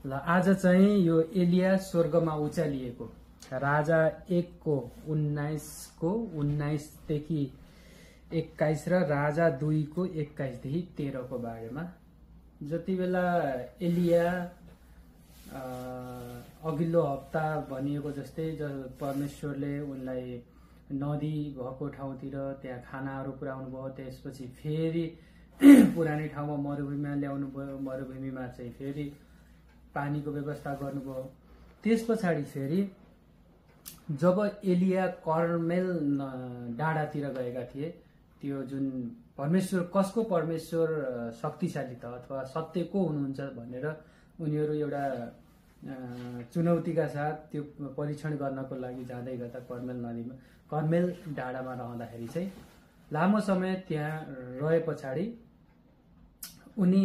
ल आज चाहिँ यो एलिया स्वर्गमा उचालिएको राजा 1 को 19 देखि 21 र राजा 2 को 21 देखि 13 को बारेमा। जति बेला एलिया अघिल्लो हप्ता भनिएको जस्तै परमेश्वरले उनलाई नदी भएको ठाउँतिर त्यहाँ खानाहरू पुर्याउनु भयो, त्यसपछि फेरि पुरानै ठाउँमा मरुभूमिमा ल्याउनु भयो, मरुभूमिमा चाहिँ फेरि पानीको व्यवस्था गर्नुभयो। त्यस पछाडि फेरि जब एलिया कर्मेल डाँडातिर गएका थिए, त्यो जुन परमेश्वर कसको परमेश्वर शक्तिशाली त अथवा सत्य को हुनुहुन्छ भनेर उनीहरू एउटा चुनौतीका साथ त्यो परीक्षण गर्नको लागि जाँदै गर्दा कर्मेल डाँडामा रहँदाखेरि चाहिँ लामो समय त्यहाँ रहे पछाडि उनी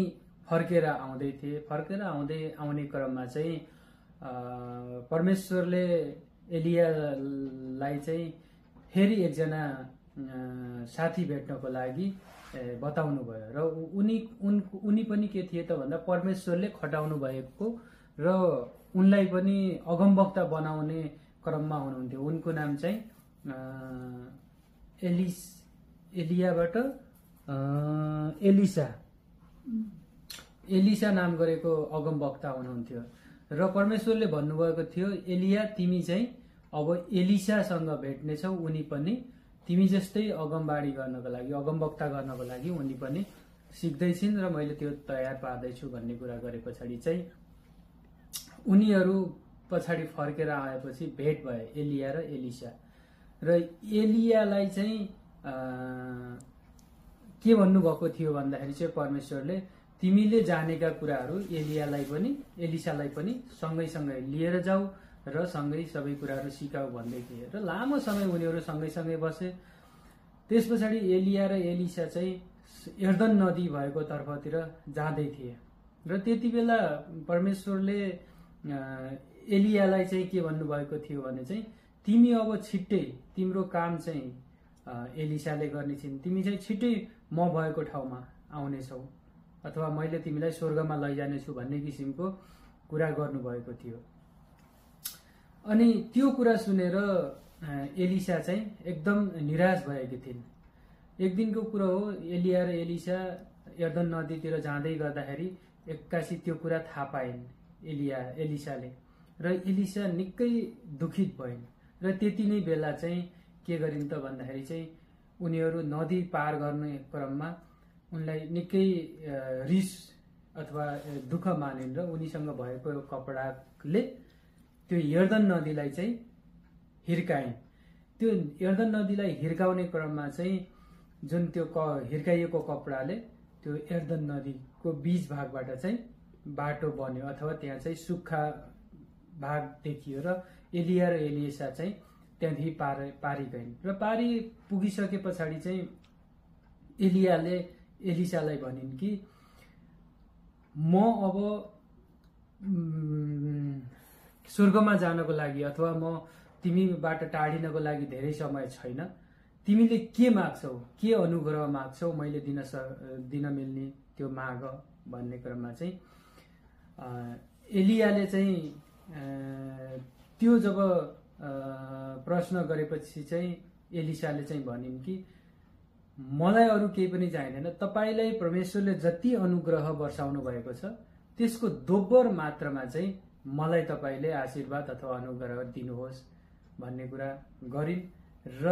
फर्केर आउँदै थिए। फर्केर आउने क्रममा चाहिँ परमेश्वरले एलियालाई चाहिँ फेरि एकजना साथी भेट्नको लागि बताउनु भयो र उनी पनि के थिए त भन्दा परमेश्वरले खटाउनु भएको र उनलाई पनि अगमवक्ता बनाउने क्रममा हुनुहुन्थ्यो। उनको नाम चाहिँ एलियाबाट एलिसा नाम गरेको अगमवक्ता हुनुहुन्थ्यो र परमेश्वरले भन्नुभएको थियो, एलिया तिमी चाहिँ अब एलिसासँग भेट्नेछौ, उनी पनि तिमी जस्तै अगमबाडी गर्नको लागि अगमवक्ता गर्नको लागि उनी पनि सिक्दैछिन् र मैले त्यो तयार पार्दैछु भन्ने कुरा गरे पछाडि चाहिँ उनीहरू पछाडि फर्केर आएपछि भेट भए एलिया र एलिसा। र एलियालाई चाहिँ के भन्नुभएको थियो भन्दाखेरि चाहिँ परमेश्वरले तिमीले जानेका कुराहरू एलियालाई पनि एलिसालाई पनि सँगैसँगै लिएर जाऊ र सँगै सबै कुराहरू सिकाऊ भन्दै थिए र लामो समय उनीहरू सँगैसँगै बसे। त्यस पछाडि एलिया र एलिसा चाहिँ यर्दन नदी भएको तर्फतिर जाँदै थिए र त्यति बेला परमेश्वरले एलियालाई चाहिँ के भन्नुभएको थियो भने चाहिँ तिमी अब छिट्टै तिम्रो काम चाहिँ एलिसाले गर्ने छिन्, तिमी चाहिँ छिट्टै म भएको ठाउँमा आउनेछौ अथवा मैले तिमीलाई स्वर्गमा लैजानेछु भन्ने किसिमको कुरा गर्नुभएको थियो। अनि त्यो कुरा सुनेर एलिसा चाहिँ एकदम निराश भएकी थिइन्। एक दिनको कुरा हो, एलिया र एलिसा यर्दन नदीतिर जाँदै गर्दाखेरि एक्कासी त्यो कुरा थाहा पाइन् एलिसाले र एलिसा निकै दुखित भइन् र त्यति नै बेला चाहिँ के गरिन् त भन्दाखेरि चाहिँ उनीहरू नदी पार गर्ने क्रममा उनलाई निकै रिस अथवा दुःख मानिन् र उनीसँग भएको कपडाले त्यो यर्दन नदीलाई चाहिँ हिर्काइन्। त्यो यर्दन नदीलाई हिर्काउने क्रममा चाहिँ जुन त्यो हिर्काइएको कपडाले त्यो यर्दन नदीको बीच भागबाट चाहिँ बाटो बन्यो अथवा त्यहाँ चाहिँ सुक्खा भाग देखियो र एलिया र एलिसा चाहिँ त्यहाँदेखि पारी गइन् र पारी पुगिसके पछाडि चाहिँ एलियाले एलिसालाई भनिन् कि म अब स्वर्गमा जानको लागि अथवा म तिमीबाट टाढिनको लागि धेरै समय छैन, तिमीले के माग्छौ, के अनुग्रह माग्छौ, मैले दिन मिल्ने त्यो माग भन्ने क्रममा चाहिँ एलियाले चाहिँ त्यो जब प्रश्न गरेपछि चाहिँ एलिसाले चाहिँ भनिन् कि मलाई अरू केही पनि चाहिँदैन, तपाईलाई परमेश्वरले जति अनुग्रह वर्षाउनु भएको छ त्यसको दोब्बर मात्रामा चाहिँ मलाई तपाईले आशीर्वाद अथवा अनुग्रह दिनुहोस् भन्ने कुरा गरिन् र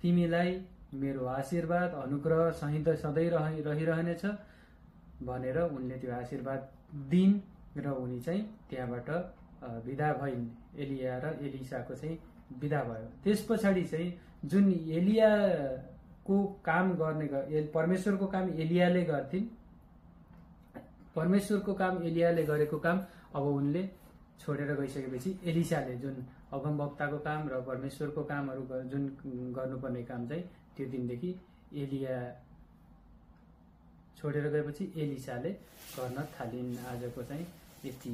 तिमीलाई मेरो आशीर्वाद अनुग्रह सधैँ रहिरहनेछ भनेर उनले त्यो आशीर्वाद दिन् र उनी चाहिँ त्यहाँबाट विदा भइन्। एलिया र एलिसाको चाहिँ विदा भयो। त्यस पछाडि चाहिँ जुन एलियाको काम गर्ने परमेश्वरको काम एलियाले गर्थिन्, परमेश्वरको काम एलियाले गरेको काम अब उनले छोडेर गइसकेपछि एलिसाले जुन अगमवक्ताको काम र परमेश्वरको कामहरू जुन गर्नुपर्ने काम चाहिँ त्यो दिनदेखि एलिया छोडेर गएपछि एलिसाले गर्न थालिन्। आजको चाहिँ यति।